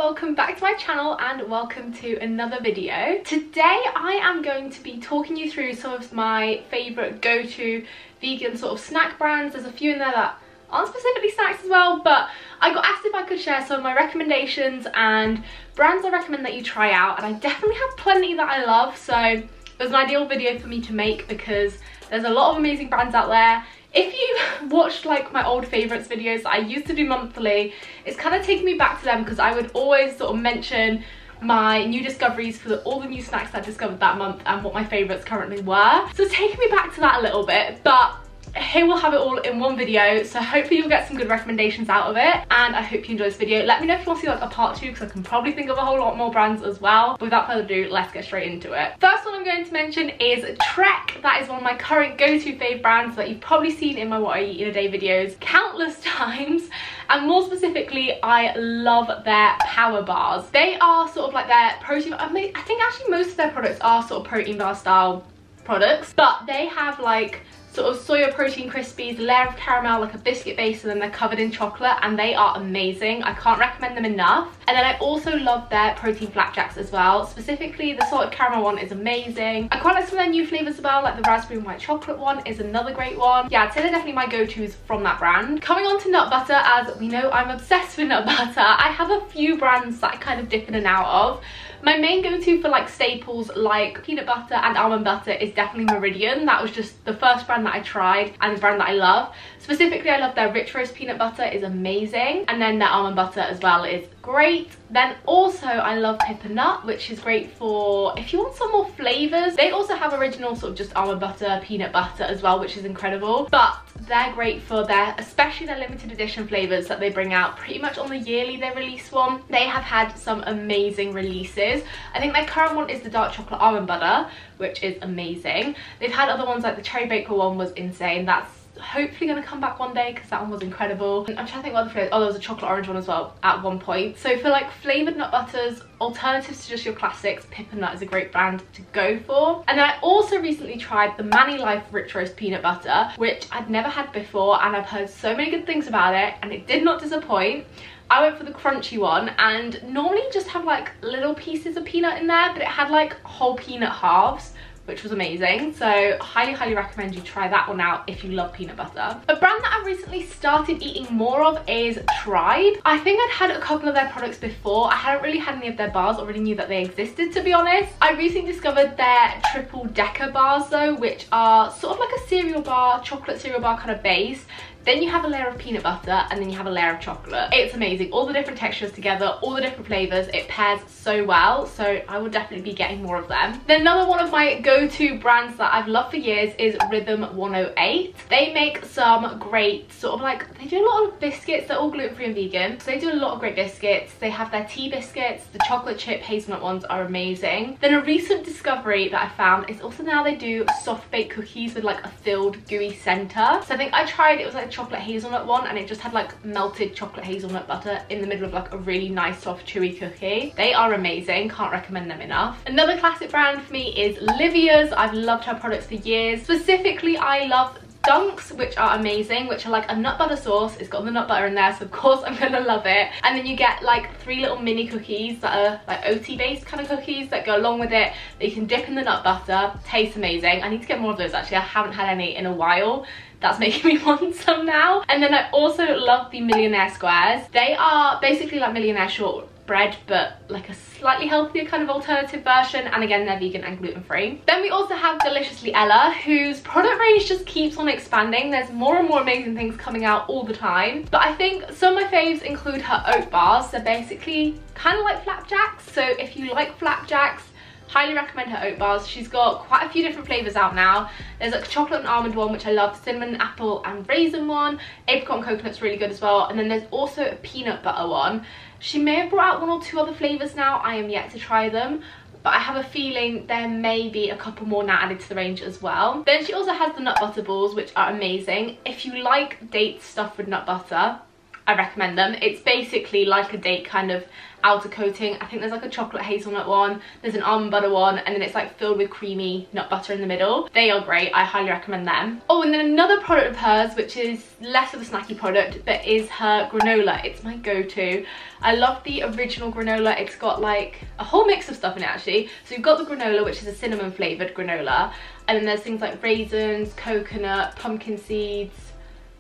welcome back to my channel and welcome to another video. Today I am going to be talking you through some of my favourite go-to vegan sort of snack brands. There's a few in there that aren't specifically snacks as well, but I got asked if I could share some of my recommendations and brands I recommend that you try out, and I definitely have plenty that I love, so it was an ideal video for me to make because there's a lot of amazing brands out there. If you watched like my old favourites videos that I used to do monthly, it's kind of taking me back to them because I would always sort of mention my new discoveries for all the new snacks that I discovered that month and what my favourites currently were. So it's taking me back to that a little bit, but here we'll have it all in one video, so hopefully you'll get some good recommendations out of it, and I hope you enjoy this video. Let me know if you want to see like a part 2 because I can probably think of a whole lot more brands as well. But without further ado, let's get straight into it. First one I'm going to mention is Trek. That is one of my current go-to fave brands that you've probably seen in my What I Eat in a Day videos countless times, and more specifically I love their power bars. They are sort of like their protein, I think actually most of their products are sort of protein bar style products, but they have like sort of soya protein crispies, layer of caramel, like a biscuit base, and then they're covered in chocolate, and they are amazing. I can't recommend them enough. And then I also love their protein flapjacks as well. Specifically the salted caramel one is amazing. I quite like some of their new flavours as well, like the raspberry and white chocolate one is another great one. Yeah, I'd say they're definitely my go-tos from that brand. Coming on to nut butter, as we know I'm obsessed with nut butter. I have a few brands that I kind of dip in and out of. My main go-to for like staples like peanut butter and almond butter is definitely Meridian. That was just the first brand that I tried and the brand that I love. Specifically, I love their rich roast peanut butter is amazing, and then their almond butter as well is great. Then also I love Pip and Nut, which is great for if you want some more flavours. They also have original sort of just almond butter, peanut butter as well, which is incredible, but they're great for their, especially their limited edition flavours that they bring out pretty much on the yearly they release one. They have had some amazing releases. I think their current one is the dark chocolate almond butter, which is amazing. They've had other ones like the cherry baker one was insane. That's hopefully going to come back one day because that one was incredible. And I'm trying to think what other flavours. Oh, there was a chocolate orange one as well at one point. So for like flavoured nut butters, alternatives to just your classics, Pip and Nut is a great brand to go for. And then I also recently tried the Manny Life Rich Roast Peanut Butter, which I'd never had before, and I've heard so many good things about it, and it did not disappoint. I went for the crunchy one, and normally just have like little pieces of peanut in there, but it had like whole peanut halves, which was amazing. So highly recommend you try that one out if you love peanut butter. A brand that I've recently started eating more of is Tribe. I think I'd had a couple of their products before. I hadn't really had any of their bars, already knew that they existed, to be honest. I recently discovered their triple decker bars though, which are sort of like a cereal bar, chocolate cereal bar kind of base. Then you have a layer of peanut butter, and then you have a layer of chocolate. It's amazing. All the different textures together, all the different flavours. It pairs so well, so I will definitely be getting more of them. Then another one of my go-to brands that I've loved for years is Rhythm 108. They make some great sort of like, they do a lot of biscuits. They're all gluten-free and vegan, so they do a lot of great biscuits. They have their tea biscuits. The chocolate chip hazelnut ones are amazing. Then a recent discovery that I found is also now they do soft baked cookies with like a filled gooey centre. So I think I tried, it was like chocolate hazelnut one, and it just had like melted chocolate hazelnut butter in the middle of like a really nice soft chewy cookie. They are amazing, can't recommend them enough. Another classic brand for me is Livia's. I've loved her products for years. Specifically I love Dunks, which are amazing, which are like a nut butter sauce. It's got the nut butter in there, so of course I'm gonna love it. And then you get like 3 little mini cookies that are like OT based kind of cookies that go along with it that you can dip in the nut butter. Tastes amazing. I need to get more of those actually. I haven't had any in a while. That's making me want some now. And then I also love the Millionaire Squares. They are basically like Millionaire shortbread, but like a slightly healthier kind of alternative version, and again they're vegan and gluten-free. Then we also have Deliciously Ella, whose product range just keeps on expanding. There's more and more amazing things coming out all the time, but I think some of my faves include her oat bars. They're basically kind of like flapjacks, so if you like flapjacks, highly recommend her oat bars. She's got quite a few different flavours out now. There's like a chocolate and almond one, which I love, cinnamon, apple and raisin one, apricot and coconut's really good as well, and then there's also a peanut butter one. She may have brought out 1 or 2 other flavours now. I am yet to try them, but I have a feeling there may be a couple more now added to the range as well. Then she also has the nut butter balls, which are amazing. If you like dates stuffed with nut butter, I recommend them. It's basically like a date kind of outer coating. I think there's like a chocolate hazelnut one, there's an almond butter one, and then it's like filled with creamy nut butter in the middle. They are great. I highly recommend them. Oh, and then another product of hers, which is less of a snacky product, but is her granola. It's my go-to. I love the original granola. It's got like a whole mix of stuff in it actually. So you've got the granola, which is a cinnamon flavored granola, and then there's things like raisins, coconut, pumpkin seeds,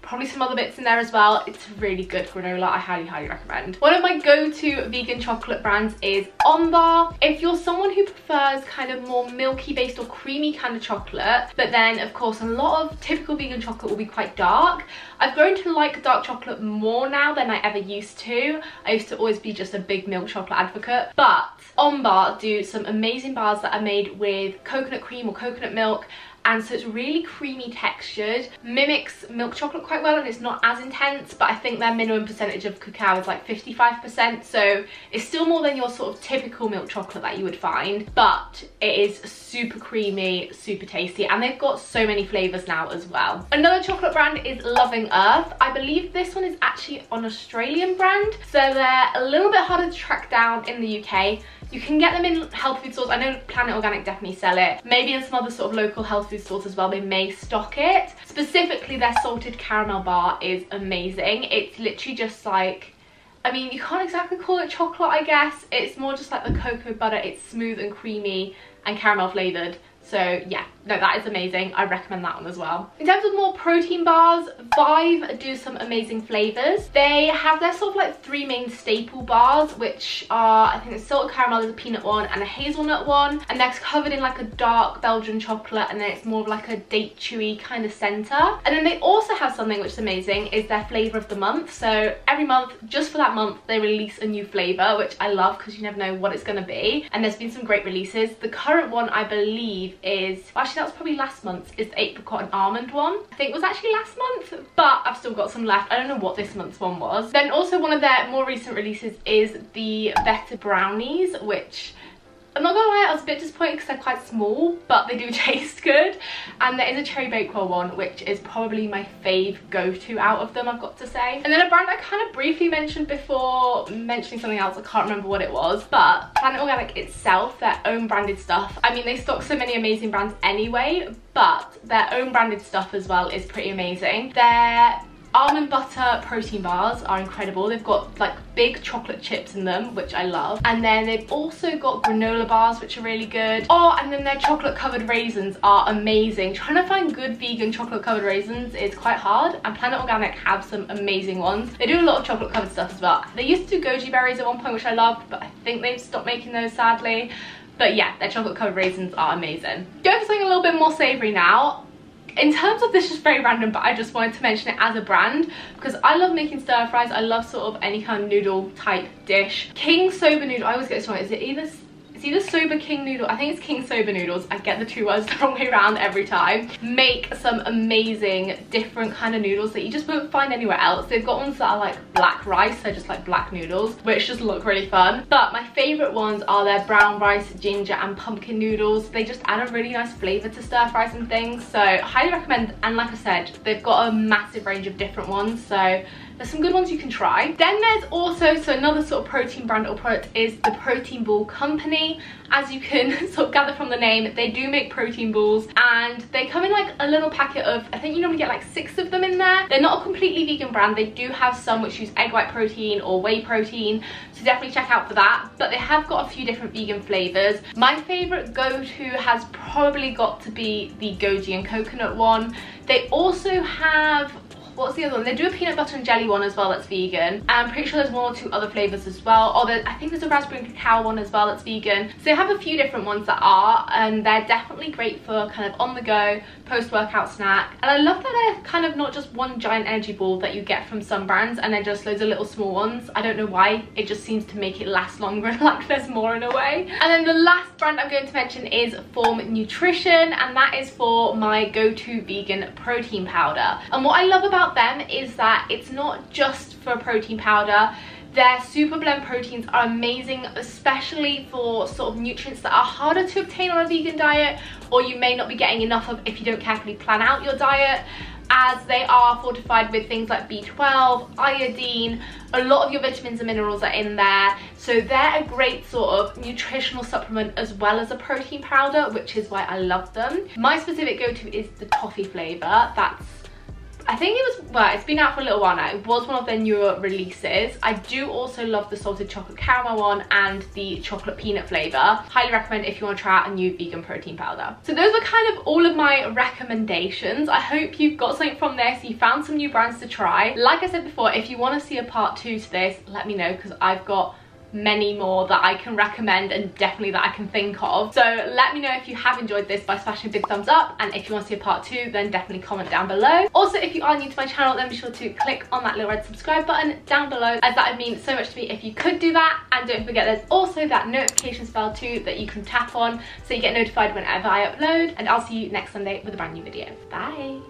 probably some other bits in there as well. It's really good granola. I highly recommend. One of my go-to vegan chocolate brands is On Bar. If you're someone who prefers kind of more milky based or creamy kind of chocolate, but then of course a lot of typical vegan chocolate will be quite dark, I've grown to like dark chocolate more now than I ever used to. I used to always be just a big milk chocolate advocate, but On Bar do some amazing bars that are made with coconut cream or coconut milk, and so it's really creamy textured, mimics milk chocolate quite well, and it's not as intense, but I think their minimum percentage of cacao is like 55%, so it's still more than your sort of typical milk chocolate that you would find, but it is super creamy, super tasty, and they've got so many flavours now as well. Another chocolate brand is Loving Earth. I believe this one is actually an Australian brand, so they're a little bit harder to track down in the UK. You can get them in health food stores. I know Planet Organic definitely sell it. Maybe in some other sort of local health food stores as well, they may stock it. Specifically, their salted caramel bar is amazing. It's literally just like, I mean, you can't exactly call it chocolate, I guess. It's more just like the cocoa butter. It's smooth and creamy and caramel flavoured. So yeah, no, that is amazing. I recommend that one as well. In terms of more protein bars, Vive do some amazing flavours. They have their sort of like three main staple bars, which are, I think it's salted caramel, there's a peanut one and a hazelnut one, and they're covered in like a dark Belgian chocolate, and then it's more of like a date chewy kind of centre. And then they also have something which is amazing, is their flavour of the month. So every month, just for that month, they release a new flavour, which I love because you never know what it's going to be, and there's been some great releases. The current one, I believe, is, well, actually that was probably last month, is the apricot and almond one. I think it was actually last month, but I've still got some left. I don't know what this month's one was. Then also one of their more recent releases is the Better Brownies, which I'm not gonna lie, I was a bit disappointed because they're quite small, but they do taste good. And there is a cherry bakewell one, which is probably my fave go-to out of them, I've got to say. And then a brand I kind of briefly mentioned before mentioning something else, I can't remember what it was, but Planet Organic itself, their own branded stuff. I mean, they stock so many amazing brands anyway, but their own branded stuff as well is pretty amazing. Their almond butter protein bars are incredible. They've got like big chocolate chips in them, which I love. And then they've also got granola bars, which are really good. Oh, and then their chocolate covered raisins are amazing. Trying to find good vegan chocolate covered raisins is quite hard, and Planet Organic have some amazing ones. They do a lot of chocolate covered stuff as well. They used to do goji berries at one point, which I loved, but I think they've stopped making those, sadly. But yeah, their chocolate covered raisins are amazing. Going for something a little bit more savoury now. In terms of this, just very random, but I just wanted to mention it as a brand because I love making stir fries. I love sort of any kind of noodle type dish. King Soba noodle, I always get this wrong. Is it either Soba King noodle? I think it's King Soba noodles. I get the two words the wrong way around every time. Make some amazing different kind of noodles that you just won't find anywhere else. They've got ones that are like black rice, so just like black noodles, which just look really fun. But my favourite ones are their brown rice, ginger and pumpkin noodles. They just add a really nice flavour to stir fries and things, so highly recommend. And like I said, they've got a massive range of different ones, so there's some good ones you can try. Then there's also, so another sort of protein brand or product is the Protein Ball Company. As you can sort of gather from the name, they do make protein balls, and they come in like a little packet of, I think you normally get like 6 of them in there. They're not a completely vegan brand. They do have some which use egg white protein or whey protein, so definitely check out for that. But they have got a few different vegan flavours. My favourite go-to has probably got to be the goji and coconut one. They also have, what's the other one? They do a peanut butter and jelly one as well that's vegan. I'm pretty sure there's 1 or 2 other flavours as well. Or I think there's a raspberry and cacao one as well that's vegan. So they have a few different ones that are, and they're definitely great for kind of on the go, post-workout snack. And I love that they're kind of not just one giant energy ball that you get from some brands and then just loads of little small ones. I don't know why, it just seems to make it last longer, like there's more in a way. And then the last brand I'm going to mention is Form Nutrition, and that is for my go-to vegan protein powder. And what I love about them is that it's not just for a protein powder. Their super blend proteins are amazing, especially for sort of nutrients that are harder to obtain on a vegan diet, or you may not be getting enough of if you don't carefully plan out your diet. as they are fortified with things like B12, iodine, a lot of your vitamins and minerals are in there, so they're a great sort of nutritional supplement as well as a protein powder, which is why I love them. My specific go-to is the toffee flavour. I think it was, well, it's been out for a little while now. It was one of their newer releases. I do also love the salted chocolate caramel one and the chocolate peanut flavour. Highly recommend if you want to try out a new vegan protein powder. So those were kind of all of my recommendations. I hope you've got something from this. You found some new brands to try. Like I said before, if you want to see a part 2 to this, let me know, because I've got many more that I can recommend and definitely that I can think of. So let me know if you have enjoyed this by smashing a big thumbs up, and if you want to see a part 2, then definitely comment down below. Also, if you are new to my channel, then be sure to click on that little red subscribe button down below, as that would mean so much to me if you could do that. And don't forget, there's also that notifications bell too that you can tap on so you get notified whenever I upload, and I'll see you next Sunday with a brand new video. Bye.